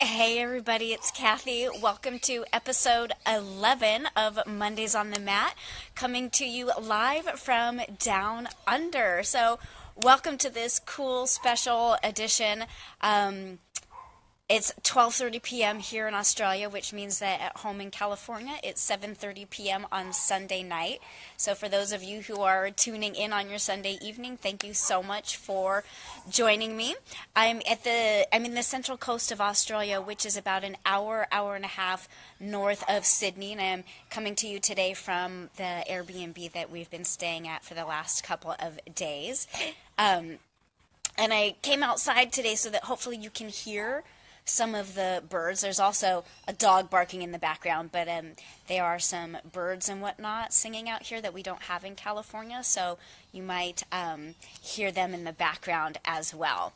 Hey everybody, it's Kathy. Welcome to episode 11 of Mondays on the Mat, coming to you live from Down Under. So, welcome to this cool special edition. It's 12:30 p.m. here in Australia, which means that at home in California, it's 7:30 p.m. on Sunday night. So for those of you who are tuning in on your Sunday evening, thank you so much for joining me. I'm in the central coast of Australia, which is about an hour and a half north of Sydney, and I'm coming to you today from the Airbnb that we've been staying at for the last couple of days. Um, and I came outside today so that hopefully you can hear some of the birds. There's also a dog barking in the background, but there are some birds and whatnot singing out here that we don't have in California, so you might hear them in the background as well.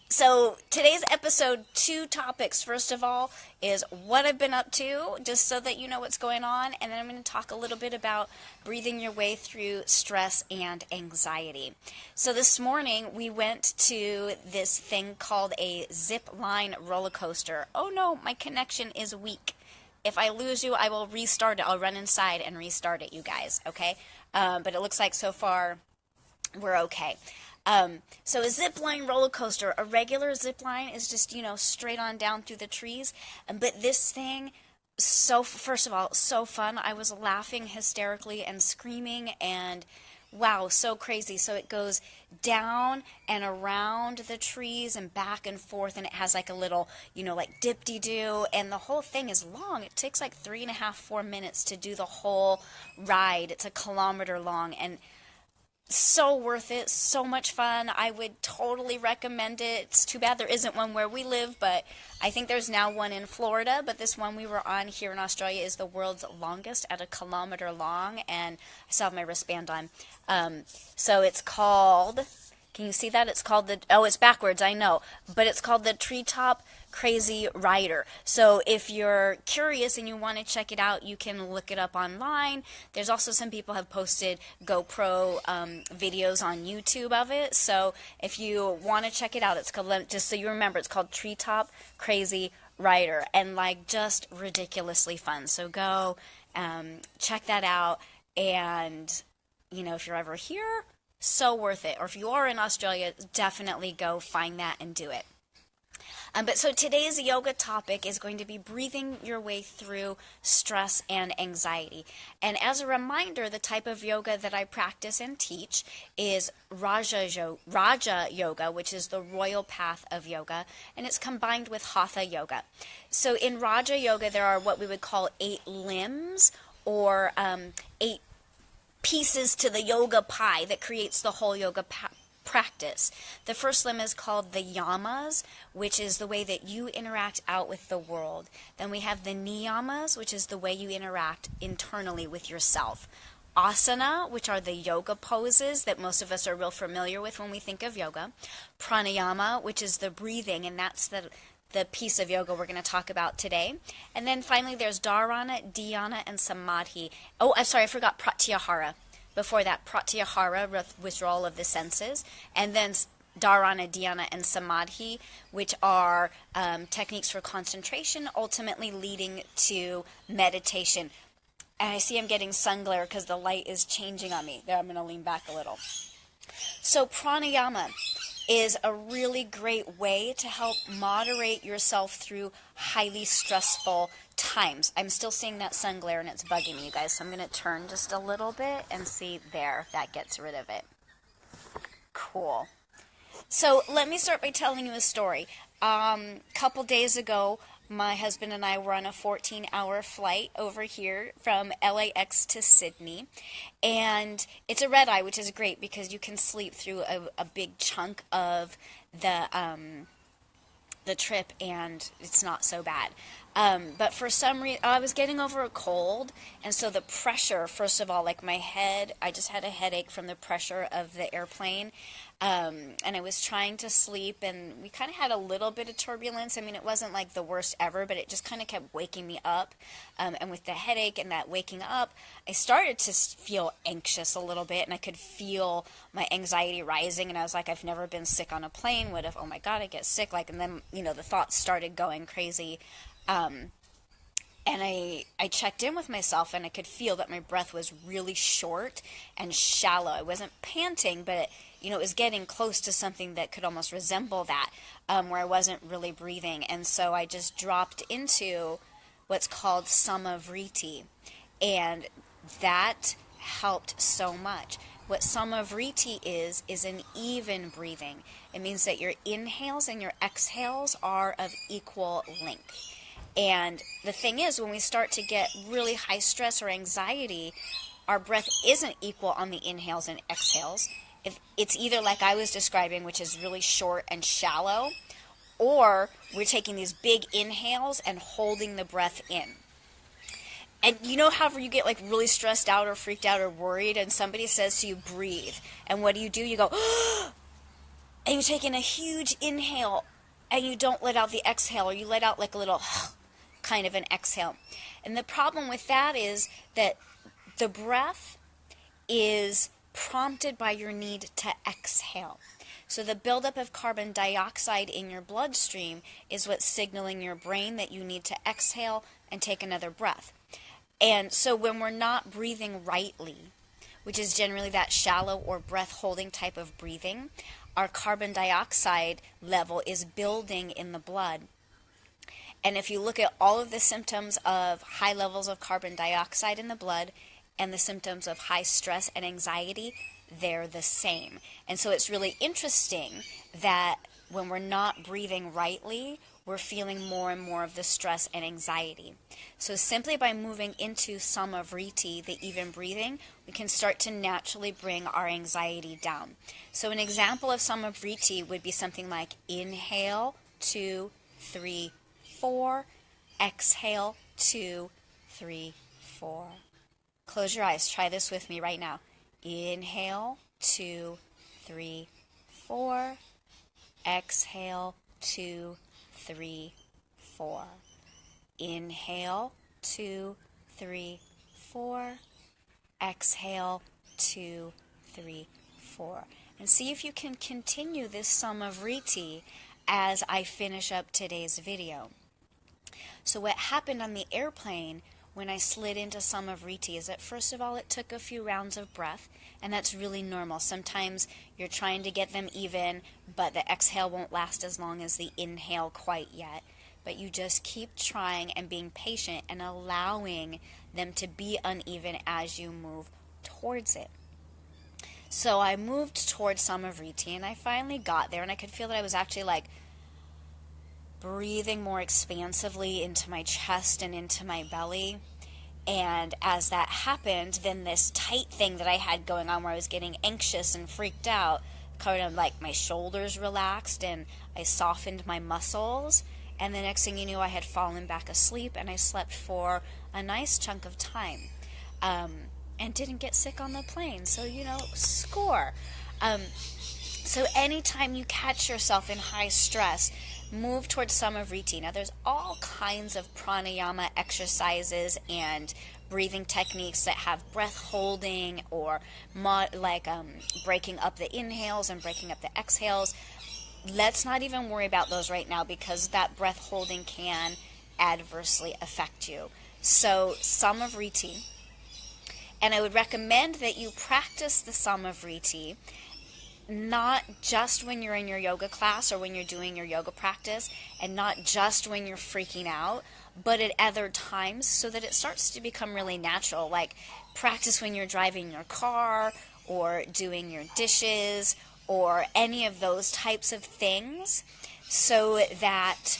So today's episode, two topics. First of all is what I've been up to, just so that you know what's going on. And then I'm going to talk a little bit about breathing your way through stress and anxiety. So this morning we went to this thing called a zip line roller coaster. Oh no, my connection is weak. If I lose you, I will restart it. I'll run inside and restart it, you guys, okay? But it looks like so far we're okay. So a zip line roller coaster, a regular zip line is just, straight on down through the trees. But this thing, first of all, so fun. I was laughing hysterically and screaming and wow, so crazy. So it goes down and around the trees and back and forth, and it has like a little, like dip-de-doo, and the whole thing is long. It takes like 3.5, 4 minutes to do the whole ride. It's a kilometer long, and so worth it, so much fun. I would totally recommend it. It's too bad there isn't one where we live, but I think there's now one in Florida. But this one we were on here in Australia is the world's longest at a kilometer long, and I still have my wristband on. So it's called, can you see that? It's called it's backwards, I know, but it's called the Treetop Crazy Rider. So if you're curious and you want to check it out, you can look it up online. There's also some people have posted GoPro videos on YouTube of it. So if you want to check it out, it's called, just so you remember, it's called Treetop Crazy Rider, and like just ridiculously fun. So go check that out, and if you're ever here, so worth it. Or if you are in Australia, definitely go find that and do it. But so today's yoga topic is going to be breathing your way through stress and anxiety. And as a reminder, the type of yoga that I practice and teach is Raja Yoga, which is the royal path of yoga, and it's combined with Hatha Yoga. So in Raja Yoga, there are what we would call 8 limbs, or 8 pieces to the yoga pie that creates the whole yoga practice. The first limb is called the yamas, which is the way that you interact out with the world. Then we have the niyamas, which is the way you interact internally with yourself. Asana, which are the yoga poses that most of us are real familiar with when we think of yoga. Pranayama, which is the breathing, and that's the piece of yoga we're going to talk about today. And then finally there's dharana, dhyana, and samadhi. Oh, I'm sorry, I forgot pratyahara. Before that, pratyahara, withdrawal of the senses, and then dharana, dhyana, and samadhi, which are techniques for concentration, ultimately leading to meditation. And I see I'm getting sun glare because the light is changing on me. There, I'm going to lean back a little. So pranayama is a really great way to help moderate yourself through highly stressful times. I'm still seeing that sun glare and it's bugging me, you guys, so I'm going to turn just a little bit and see there if that gets rid of it. Cool. So let me start by telling you a story. Couple days ago, my husband and I were on a 14-hour flight over here from LAX to Sydney, and it's a red eye, which is great because you can sleep through a big chunk of the trip, and it's not so bad. But for some reason, I was getting over a cold, and so the pressure, first of all, like my head, I just had a headache from the pressure of the airplane. and I was trying to sleep, and we kind of had a little bit of turbulence. I mean, it wasn't like the worst ever, but it just kind of kept waking me up. And with the headache and that waking up, I started to feel anxious a little bit, and I could feel my anxiety rising. And I was like, I've never been sick on a plane. What if, oh my God, I get sick? Like, and then, the thoughts started going crazy. And I checked in with myself, and I could feel that my breath was really short and shallow. I wasn't panting, but it was getting close to something that could almost resemble that, where I wasn't really breathing. And so I just dropped into what's called samavriti, and that helped so much. What samavriti is an even breathing. It means that your inhales and your exhales are of equal length. And the thing is, when we start to get really high stress or anxiety, our breath isn't equal on the inhales and exhales. It's either like I was describing, which is really short and shallow, or we're taking these big inhales and holding the breath in. And however you get like really stressed out or freaked out or worried, and somebody says to you, breathe. And what do? You go, and you take in a huge inhale, and you don't let out the exhale, or you let out like a little kind of an exhale. And the problem with that is that the breath is prompted by your need to exhale. So the buildup of carbon dioxide in your bloodstream is what's signaling your brain that you need to exhale and take another breath. And so when we're not breathing rightly, which is generally that shallow or breath holding type of breathing, our carbon dioxide level is building in the blood. And if you look at all of the symptoms of high levels of carbon dioxide in the blood and the symptoms of high stress and anxiety, they're the same. And so it's really interesting that when we're not breathing rightly, we're feeling more and more of the stress and anxiety. So simply by moving into samavriti, the even breathing, we can start to naturally bring our anxiety down. So an example of samavriti would be something like inhale, 2, 3, 4, exhale, 2, 3, 4. Close your eyes. Try this with me right now. Inhale, 2, 3, 4. Exhale, 2, 3, 4. Inhale, 2, 3, 4. Exhale, 2, 3, 4. And see if you can continue this samavriti as I finish up today's video. So what happened on the airplane when I slid into samavriti is that first of all it took a few rounds of breath, and that's really normal. Sometimes you're trying to get them even, but the exhale won't last as long as the inhale quite yet. But you just keep trying and being patient and allowing them to be uneven as you move towards it. So I moved towards samavriti, and I finally got there, and I could feel that I was actually like breathing more expansively into my chest and into my belly. And as that happened, then this tight thing that I had going on where I was getting anxious and freaked out, kind of like my shoulders relaxed and I softened my muscles. And the next thing you knew, I had fallen back asleep, and I slept for a nice chunk of time. And didn't get sick on the plane. So, score. So anytime you catch yourself in high stress, move towards samavriti. Now, there's all kinds of pranayama exercises and breathing techniques that have breath holding or breaking up the inhales and breaking up the exhales. Let's not even worry about those right now, because that breath holding can adversely affect you. So samavriti, and I would recommend that you practice the samavriti not just when you're in your yoga class or when you're doing your yoga practice, and not just when you're freaking out, but at other times, so that it starts to become really natural. Like practice when you're driving your car or doing your dishes or any of those types of things, so that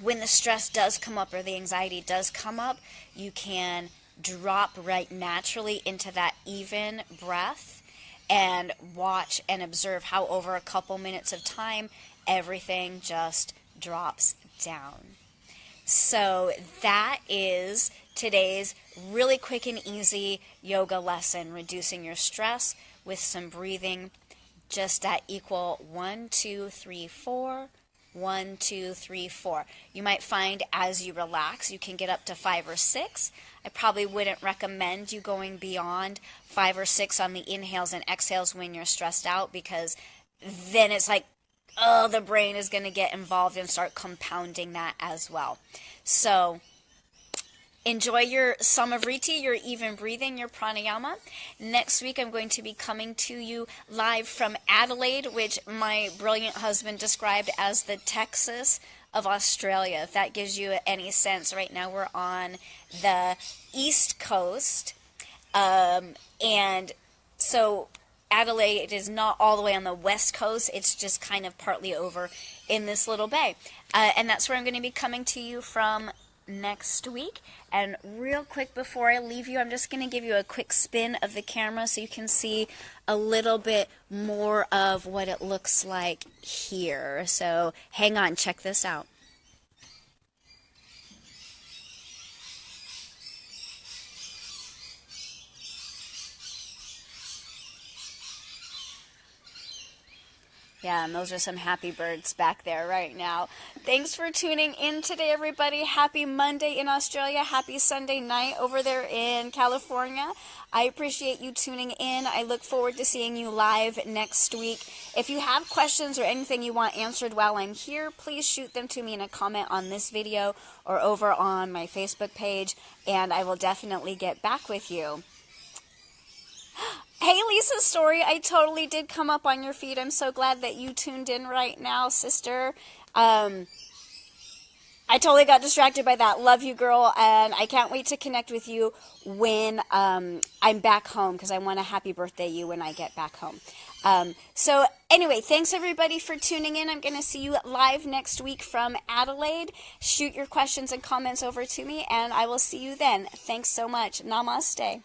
when the stress does come up or the anxiety does come up, you can drop right naturally into that even breath and watch and observe how over a couple minutes of time, everything just drops down. So that is today's really quick and easy yoga lesson, reducing your stress with some breathing just that equal 1, 2, 3, 4. 1, 2, 3, 4. You might find as you relax, you can get up to 5 or 6. I probably wouldn't recommend you going beyond 5 or 6 on the inhales and exhales when you're stressed out, because then it's like, oh, the brain is going to get involved and start compounding that as well. So enjoy your samavriti, your even breathing, your pranayama. Next week, I'm going to be coming to you live from Adelaide, which my brilliant husband described as the Texas of Australia. If that gives you any sense, right now we're on the East Coast. And so Adelaide is not all the way on the West Coast. It's just kind of partly over in this little bay. And that's where I'm going to be coming to you from next week. And real quick before I leave you, I'm just going to give you a quick spin of the camera so you can see a little bit more of what it looks like here. So hang on, check this out. Yeah, and those are some happy birds back there right now. Thanks for tuning in today, everybody. Happy Monday in Australia. Happy Sunday night over there in California. I appreciate you tuning in. I look forward to seeing you live next week. If you have questions or anything you want answered while I'm here, please shoot them to me in a comment on this video or over on my Facebook page, and I will definitely get back with you. Hey, Lisa's story, I totally did come up on your feed. I'm so glad that you tuned in right now, sister. I totally got distracted by that. Love you, girl, and I can't wait to connect with you when I'm back home, because I want to happy birthday you when I get back home. So anyway, thanks everybody for tuning in. I'm going to see you live next week from Adelaide. Shoot your questions and comments over to me, and I will see you then. Thanks so much. Namaste.